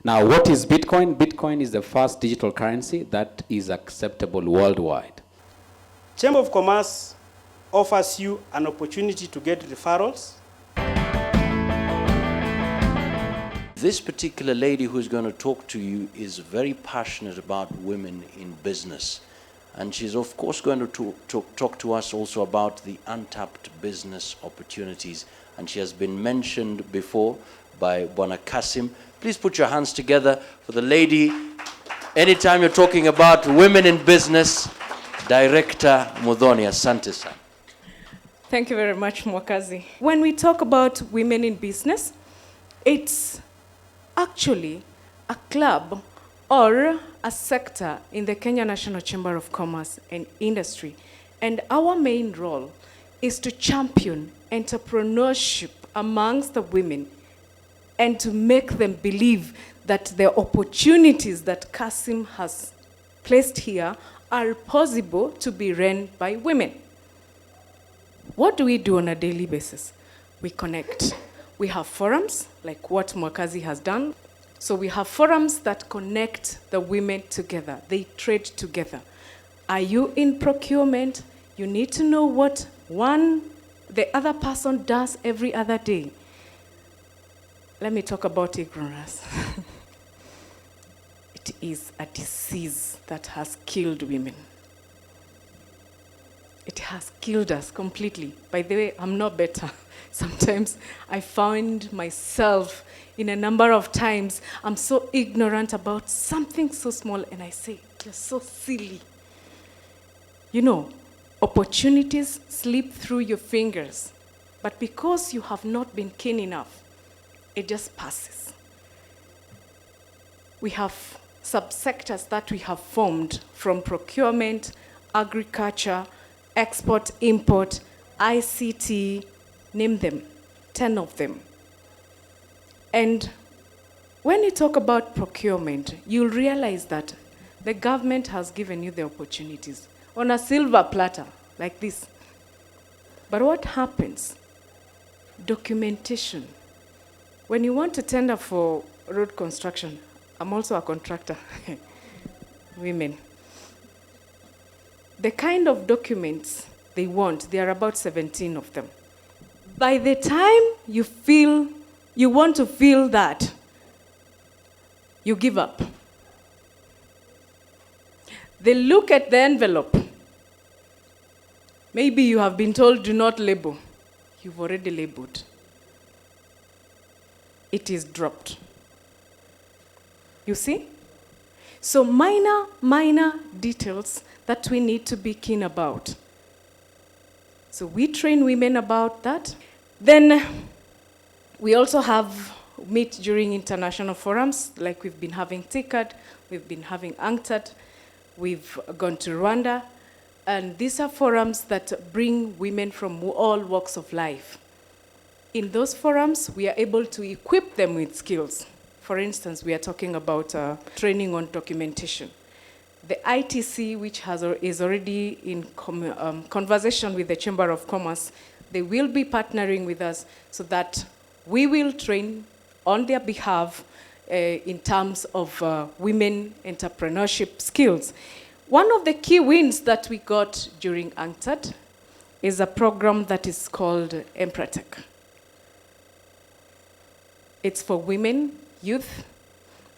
Now, what is Bitcoin? Bitcoin is the first digital currency that is acceptable worldwide. Chamber of Commerce offers you an opportunity to get referrals. This particular lady who's going to talk to you is very passionate about women in business. And she's of course going to talk to us also about the untapped business opportunities. And she has been mentioned before by Bwana Kasim. Please put your hands together for the lady. Anytime you're talking about women in business, Director Muthoni. Asante sana. Thank you very much, Mwakazi. When we talk about women in business, it's actually a club or a sector in the Kenya National Chamber of Commerce and Industry. And our main role is to champion entrepreneurship amongst the women and to make them believe that the opportunities that Kasim has placed here are possible to be run by women. What do we do on a daily basis? We connect. We have forums, like what Mwakazi has done. So we have forums that connect the women together. They trade together. Are you in procurement? You need to know what the other person does every other day. Let me talk about ignorance. It is a disease that has killed women. It has killed us completely. By the way, I'm not better. Sometimes I find myself in a number of times, I'm so ignorant about something so small, and I say, you're so silly. You know, opportunities slip through your fingers, but because you have not been keen enough, it just passes. We have subsectors that we have formed from procurement, agriculture, export, import, ICT, name them, 10 of them. And when you talk about procurement, you'll realize that the government has given you the opportunities on a silver platter, like this. But what happens? Documentation. When you want to tender for road construction, I'm also a contractor, women. The kind of documents they want, there are about 17 of them. By the time you want to feel that, you give up. They look at the envelope. Maybe you have been told do not label. You've already labeled. It is dropped. You see? So minor details that we need to be keen about. So we train women about that. Then we also meet during international forums, like we've been having TICAD, we've been having Untapped, we've gone to Rwanda, and these are forums that bring women from all walks of life. In those forums, we are able to equip them with skills. For instance, we are talking about training on documentation. The ITC, which is already in conversation with the Chamber of Commerce, they will be partnering with us so that we will train on their behalf in terms of women entrepreneurship skills. One of the key wins that we got during UNCTAD is a program that is called Empratech. It's for women, youth,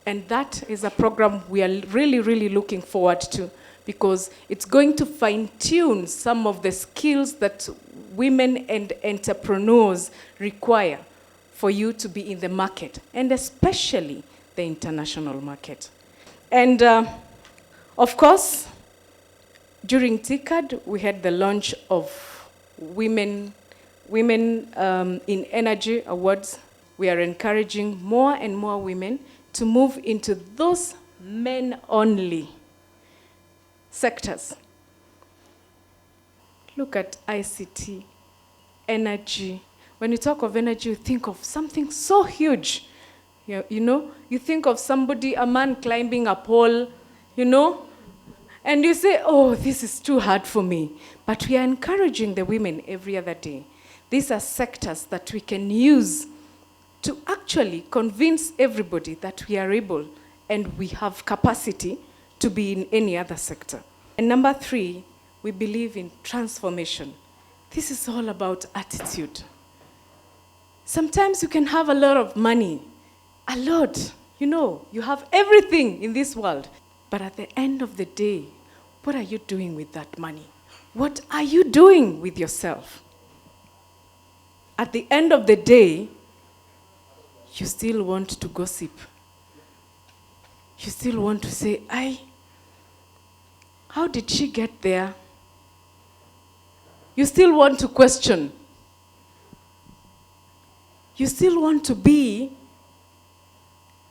and that is a program we are really looking forward to, because it's going to fine-tune some of the skills that women and entrepreneurs require for you to be in the market, and especially the international market. And of course, during TICAD, we had the launch of Women in Energy Awards. We are encouraging more and more women to move into those men-only sectors. Look at ICT, energy. When you talk of energy, you think of something so huge. You know, you think of somebody, a man climbing a pole, you know, and you say, oh, this is too hard for me. But we are encouraging the women every other day. These are sectors that we can use to actually convince everybody that we are able and we have capacity to be in any other sector. And number 3, we believe in transformation. This is all about attitude. Sometimes you can have a lot of money, a lot, you have everything in this world. But at the end of the day, what are you doing with that money? What are you doing with yourself? At the end of the day, you still want to gossip. You still want to say, how did she get there? You still want to question. You still want to be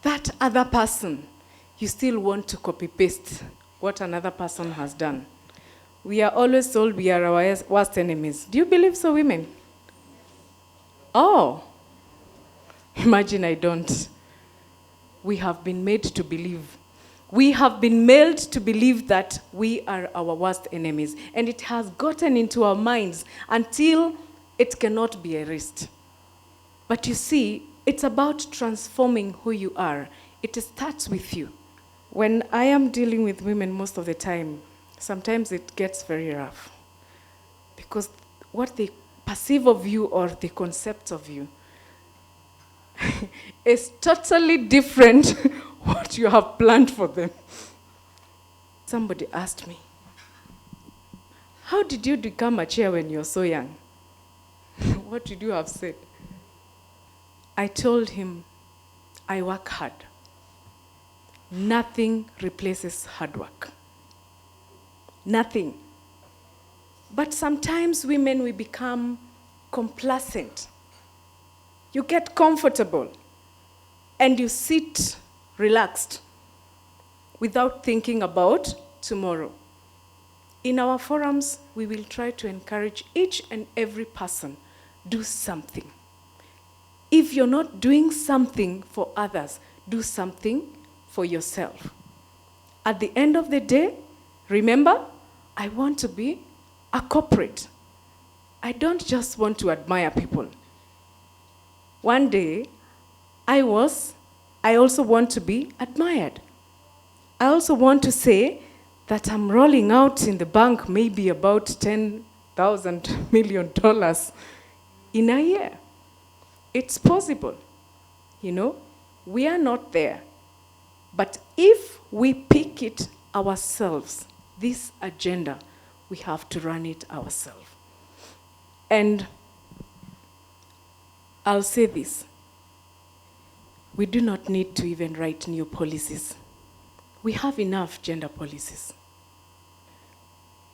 that other person. You still want to copy-paste what another person has done. We are always told we are our worst enemies. Do you believe so, women? Oh, imagine I don't. We have been made to believe. We have been made to believe that we are our worst enemies. And it has gotten into our minds until it cannot be erased. But you see, it's about transforming who you are. It starts with you. When I am dealing with women most of the time, sometimes it gets very rough. Because what they perceive of you or the concept of you is totally different what you have planned for them. Somebody asked me, how did you become a chair when you're so young? What did you have said? I told him, I work hard. Nothing replaces hard work. Nothing. But sometimes women, we become complacent. You get comfortable and you sit relaxed without thinking about tomorrow. In our forums, we will try to encourage each and every person, do something. If you're not doing something for others, do something for yourself. At the end of the day, remember, I want to be a corporate. I don't just want to admire people. One day, I also want to be admired. I also want to say that I'm rolling out in the bank maybe about $10,000 million in a year. It's possible. We are not there. But if we pick it ourselves, this agenda, we have to run it ourselves. And I'll say this. We do not need to even write new policies. We have enough gender policies.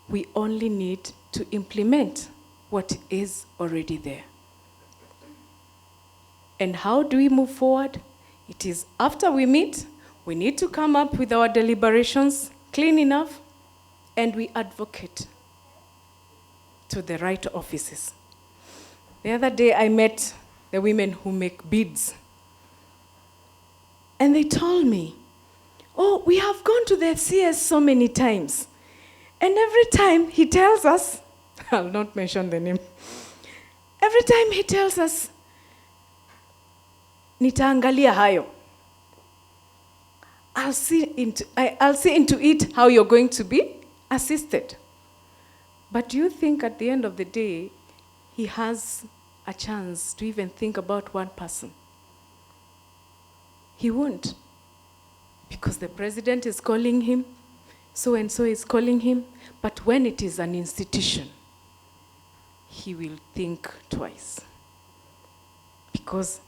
We only need to implement what is already there. And how do we move forward? It is after we meet, we need to come up with our deliberations clean enough, and we advocate to the right offices. The other day, I met the women who make beads. And they told me, oh, we have gone to the CS so many times. And every time he tells us, I'll not mention the name, every time he tells us, nitaangalia hayo. I'll see into it how you're going to be assisted. But do you think at the end of the day, he has a chance to even think about one person? He won't. Because the president is calling him, so-and-so is calling him, but when it is an institution, he will think twice. Because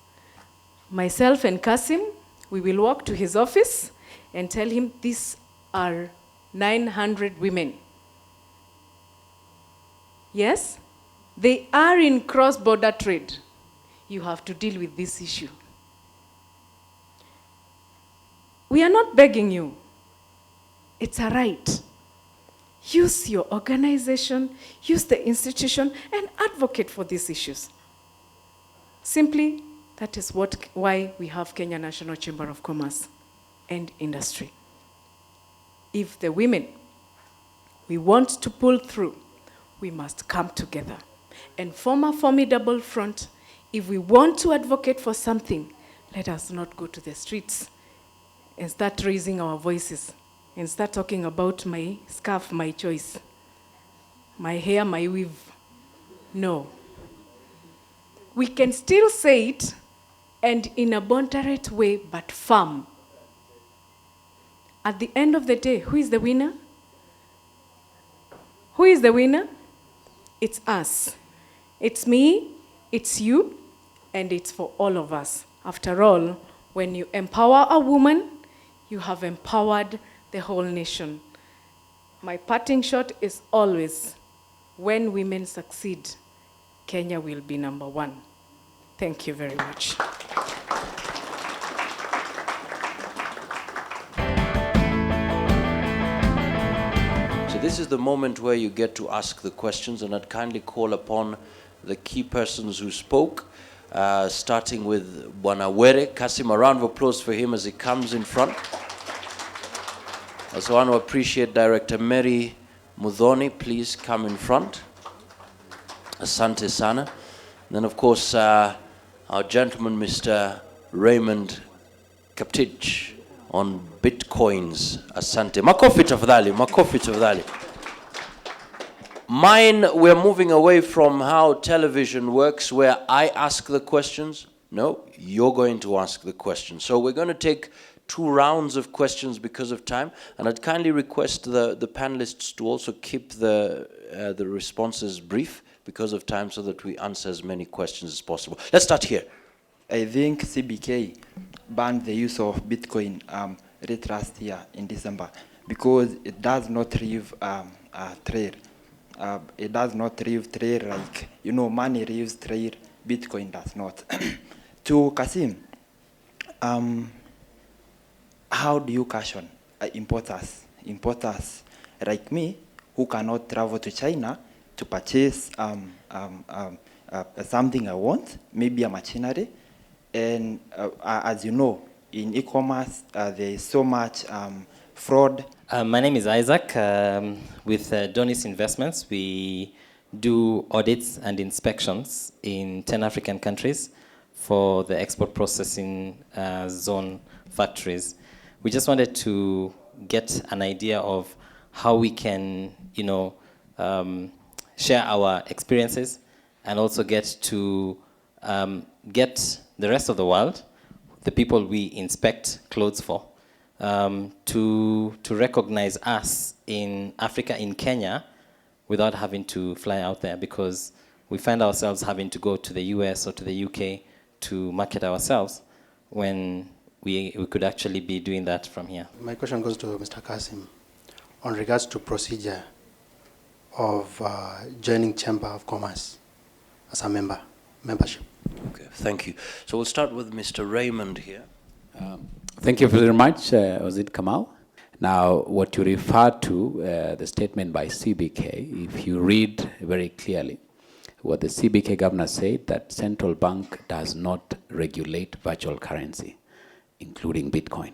myself and Kasim, we will walk to his office and tell him, these are 900 women. Yes? They are in cross-border trade. You have to deal with this issue. We are not begging you. It's a right. Use your organization, use the institution, and advocate for these issues. Simply, that is why we have Kenya National Chamber of Commerce and Industry. If the women, we want to pull through, we must come together and form a formidable front If we want to advocate for something, let us not go to the streets and start raising our voices and start talking about my scarf, my choice, my hair, my weave. No. We can still say it, and in a moderate way, but firm. At the end of the day, who is the winner? Who is the winner? It's us. It's me, it's you, and it's for all of us. After all, when you empower a woman, you have empowered the whole nation. My parting shot is always, when women succeed, Kenya will be number one. Thank you very much. So this is the moment where you get to ask the questions, and I'd kindly call upon the key persons who spoke, starting with Bwana Were. Kasim, a round of applause for him as he comes in front. I also want to appreciate Director Mary Mudhoni. Please come in front. Asante sana. And then, of course, our gentleman, Mr. Raymond Kaptich, on Bitcoins. Asante. Makofi tafadhali, makofi tafadhali. Mine, we're moving away from how television works, where I ask the questions. No, you're going to ask the questions. So we're going to take 2 rounds of questions because of time, and I'd kindly request the panelists to also keep the responses brief because of time, so that we answer as many questions as possible. Let's start here. I think CBK banned the use of Bitcoin late last year in December because it does not leave trail. It does not leave trail like, money leaves trail, Bitcoin does not. To Kasim, how do you caution importers like me who cannot travel to China to purchase something I want, maybe a machinery, and as you know, in e-commerce there is so much fraud. My name is Isaac. With Donis Investments, we do audits and inspections in 10 African countries for the export processing zone factories. We just wanted to get an idea of how we can, share our experiences, and also get to get the rest of the world, the people we inspect clothes for, to recognize us in Africa, in Kenya, without having to fly out there, because we find ourselves having to go to the US or to the UK to market ourselves when we could actually be doing that from here. My question goes to Mr. Kasim on regards to procedure of joining Chamber of Commerce as a membership. Okay, thank you. So we'll start with Mr. Raymond here. Thank you very much, Ozid Kamal. Now, what you refer to, the statement by CBK, if you read very clearly, what the CBK governor said, that central bank does not regulate virtual currency, including Bitcoin.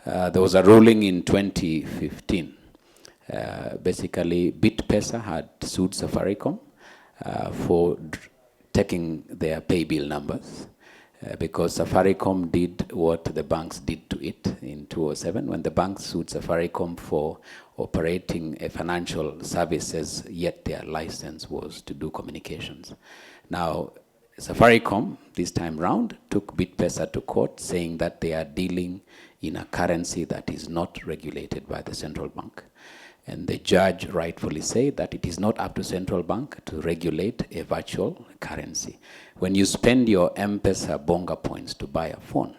There was a ruling in 2015. Basically, BitPesa had sued Safaricom for taking their pay bill numbers because Safaricom did what the banks did to it in 2007 when the banks sued Safaricom for operating a financial services, yet their license was to do communications. Now, Safaricom, this time round, took BitPesa to court saying that they are dealing in a currency that is not regulated by the central bank. And the judge rightfully said that it is not up to central bank to regulate a virtual currency. When you spend your M-Pesa Bonga points to buy a phone,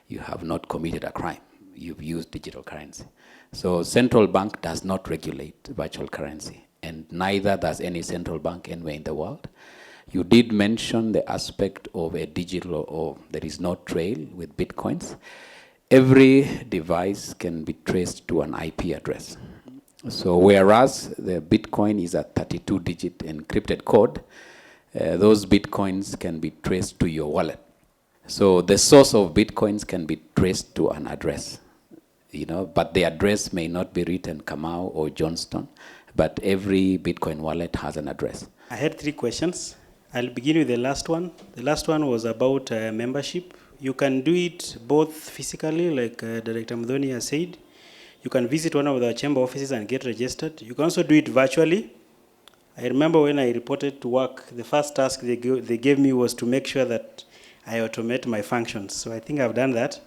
you have not committed a crime. You've used digital currency. So central bank does not regulate virtual currency, and neither does any central bank anywhere in the world. You did mention the aspect of a digital, or there is no trail with Bitcoins. Every device can be traced to an IP address. So whereas the Bitcoin is a 32-digit encrypted code, those Bitcoins can be traced to your wallet. So the source of Bitcoins can be traced to an address, but the address may not be written Kamau or Johnston, but every Bitcoin wallet has an address. I had 3 questions. I'll begin with the last one. The last one was about membership. You can do it both physically, like Director Mdhoni has said. You can visit one of the chamber offices and get registered. You can also do it virtually. I remember when I reported to work, the first task they gave me was to make sure that I automate my functions. So I think I've done that.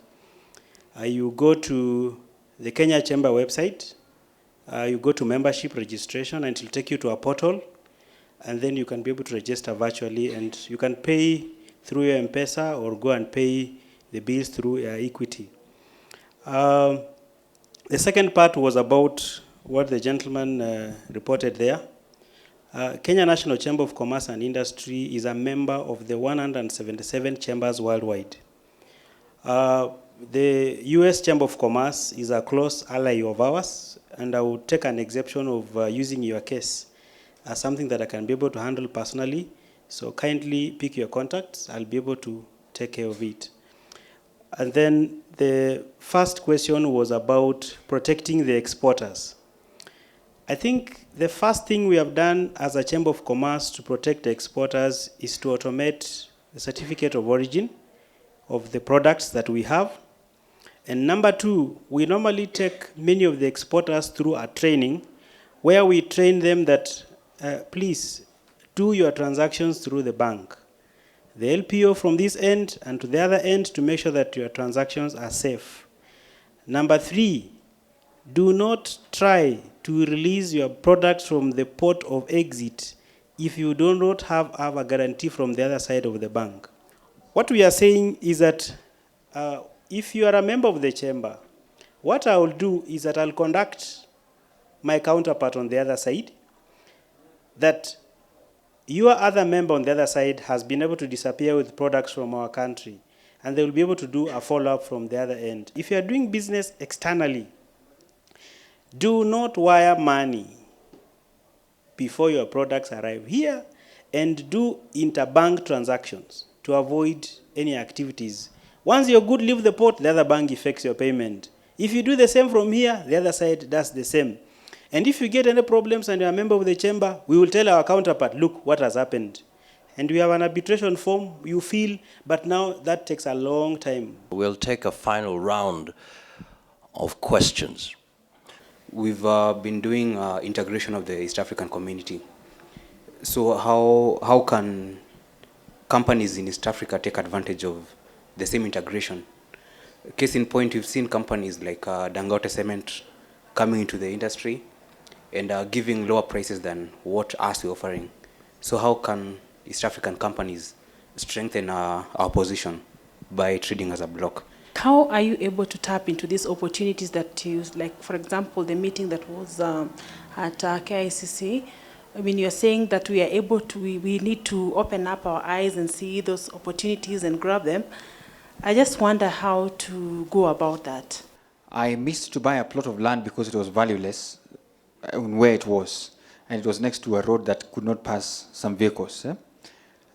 You go to the Kenya Chamber website. You go to membership registration, and it will take you to a portal. And then you can be able to register virtually, and you can pay through your M-Pesa or go and pay the bills through Equity. The second part was about what the gentleman reported there. Kenya National Chamber of Commerce and Industry is a member of the 177 chambers worldwide. The US Chamber of Commerce is a close ally of ours, and I would take an exception of using your case as something that I can be able to handle personally. So kindly pick your contacts. I'll be able to take care of it. And then the first question was about protecting the exporters. I think the first thing we have done as a Chamber of Commerce to protect the exporters is to automate the certificate of origin of the products that we have. And number two, we normally take many of the exporters through a training where we train them that please do your transactions through the bank. The LPO from this end and to the other end to make sure that your transactions are safe. Number three, do not try to release your products from the port of exit if you do not have a guarantee from the other side of the bank. What we are saying is that if you are a member of the chamber, what I will do is that I'll conduct my counterpart on the other side, that your other member on the other side has been able to disappear with products from our country, and they will be able to do a follow-up from the other end. If you are doing business externally, do not wire money before your products arrive here, and do interbank transactions to avoid any activities. Once your good leave the port, the other bank effects your payment. If you do the same from here, the other side does the same. And if you get any problems and you're a member of the chamber, we will tell our counterpart, look what has happened. And we have an arbitration form, you feel, but now that takes a long time. We'll take a final round of questions. We've been doing integration of the East African community. So how can companies in East Africa take advantage of the same integration? Case in point, we've seen companies like Dangote Cement coming into the industry and giving lower prices than what us we're offering. So how can East African companies strengthen our position by trading as a block? How are you able to tap into these opportunities that you, like for example, the meeting that was at KICC? I mean, you're saying that we are able to, we need to open up our eyes and see those opportunities and grab them. I just wonder how to go about that. I missed to buy a plot of land because it was valueless where it was, and it was next to a road that could not pass some vehicles.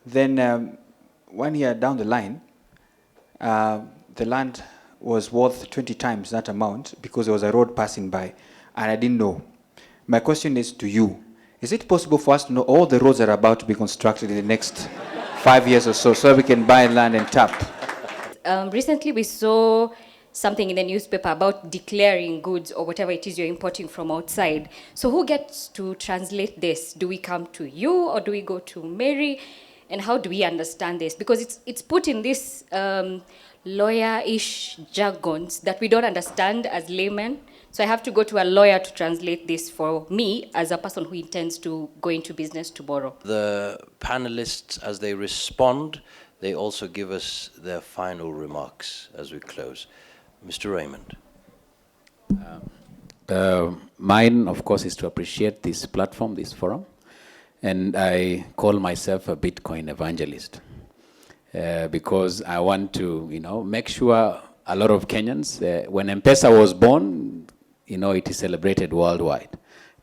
Then 1 year down the line, the land was worth 20 times that amount because there was a road passing by, and I didn't know. My question is to you, is it possible for us to know all the roads that are about to be constructed in the next 5 years or so we can buy land and tap? Recently we saw something in the newspaper about declaring goods or whatever it is you're importing from outside. So who gets to translate this? Do we come to you or do we go to Mary? And how do we understand this? Because it's put in this lawyer-ish jargons that we don't understand as laymen. So I have to go to a lawyer to translate this for me as a person who intends to go into business tomorrow. The panelists, as they respond, they also give us their final remarks as we close. Mr. Raymond. Mine, of course, is to appreciate this platform, this forum. And I call myself a Bitcoin evangelist because I want to, make sure a lot of Kenyans, when M-Pesa was born, it is celebrated worldwide,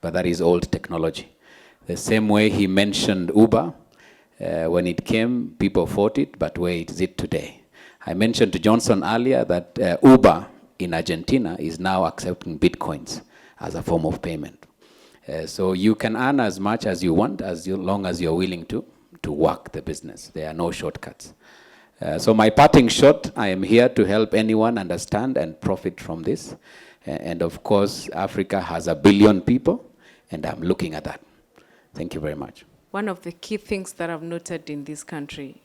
but that is old technology. The same way he mentioned Uber, when it came, people fought it, but where is it today? I mentioned to Johnson earlier that Uber in Argentina is now accepting Bitcoins as a form of payment. So you can earn as much as you want, as long as you're willing to to work the business. There are no shortcuts. So my parting shot, I am here to help anyone understand and profit from this. And of course, Africa has 1 billion people, and I'm looking at that. Thank you very much. One of the key things that I've noted in this country,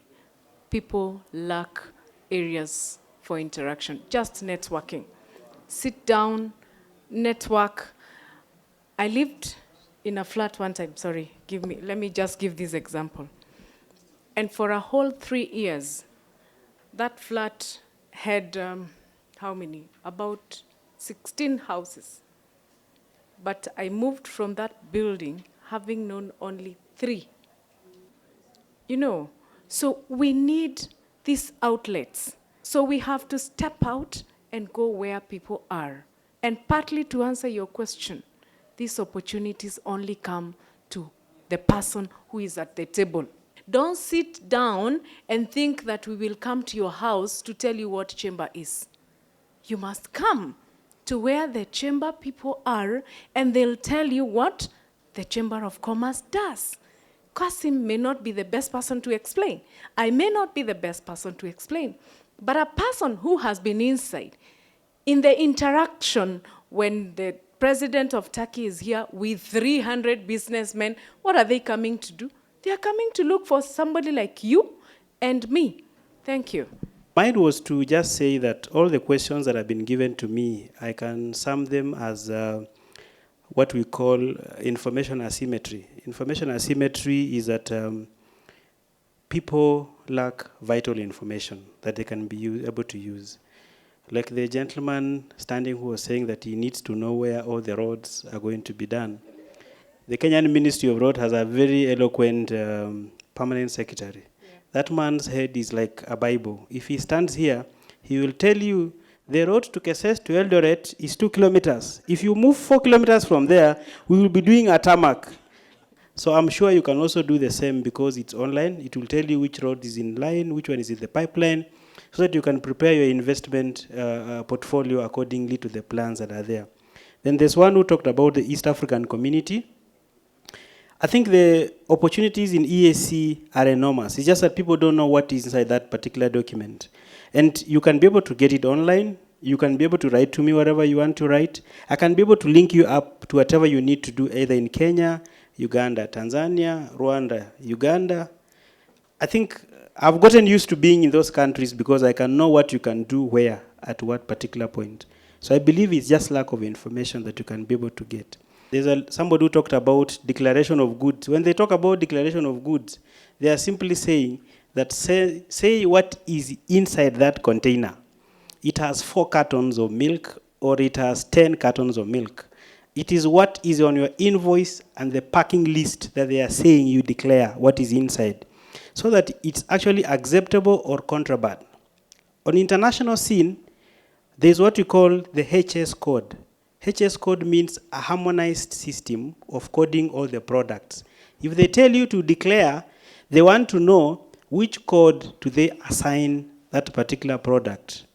people lack areas for interaction, just networking. Sit down, network. I lived in a flat one time, let me just give this example. And for a whole 3 years, that flat had, how many? About 16 houses. But I moved from that building having known only 3. You know, so we need these outlets. So we have to step out and go where people are. And partly to answer your question, these opportunities only come to the person who is at the table. Don't sit down and think that we will come to your house to tell you what chamber is. You must come to where the chamber people are, and they'll tell you what the Chamber of Commerce does. Kasim may not be the best person to explain. I may not be the best person to explain. But a person who has been inside, in the interaction when the president of Turkey is here with 300 businessmen, what are they coming to do? They are coming to look for somebody like you and me. Thank you. Mine was to just say that all the questions that have been given to me, I can sum them as what we call information asymmetry. Information asymmetry is that people lack vital information that they can be able to use. Like the gentleman standing who was saying that he needs to know where all the roads are going to be done. The Kenyan Ministry of Road has a very eloquent permanent secretary. Yeah. That man's head is like a Bible. If he stands here, he will tell you the road to Keses to Eldoret is 2 kilometers. If you move 4 kilometers from there, we will be doing a tarmac. So I'm sure you can also do the same because it's online. It will tell you which road is in line, which one is in the pipeline, so that you can prepare your investment portfolio accordingly to the plans that are there. Then there's one who talked about the East African community. I think the opportunities in EAC are enormous. It's just that people don't know what is inside that particular document. And you can be able to get it online. You can be able to write to me whatever you want to write. I can be able to link you up to whatever you need to do, either in Kenya, Uganda, Tanzania, Rwanda, Uganda. I think I've gotten used to being in those countries because I can know what you can do where at what particular point. So I believe it's just lack of information that you can be able to get. There's somebody who talked about declaration of goods. When they talk about declaration of goods, they are simply saying that say what is inside that container. It has 4 cartons of milk or it has 10 cartons of milk. It is what is on your invoice and the packing list that they are saying you declare what is inside, so that it's actually acceptable or contraband. On international scene, there's what we call the HS code. HS code means a harmonized system of coding all the products. If they tell you to declare, they want to know which code do they assign that particular product.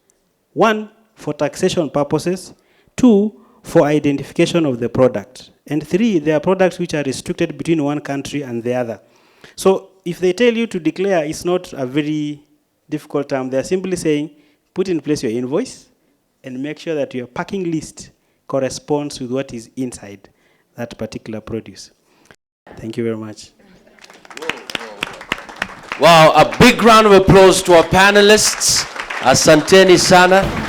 1, for taxation purposes. 2, for identification of the product. And 3, there are products which are restricted between one country and the other. So if they tell you to declare, it's not a very difficult term. They're simply saying, put in place your invoice and make sure that your packing list corresponds with what is inside that particular produce. Thank you very much. Wow, a big round of applause to our panelists. Asanteni sana.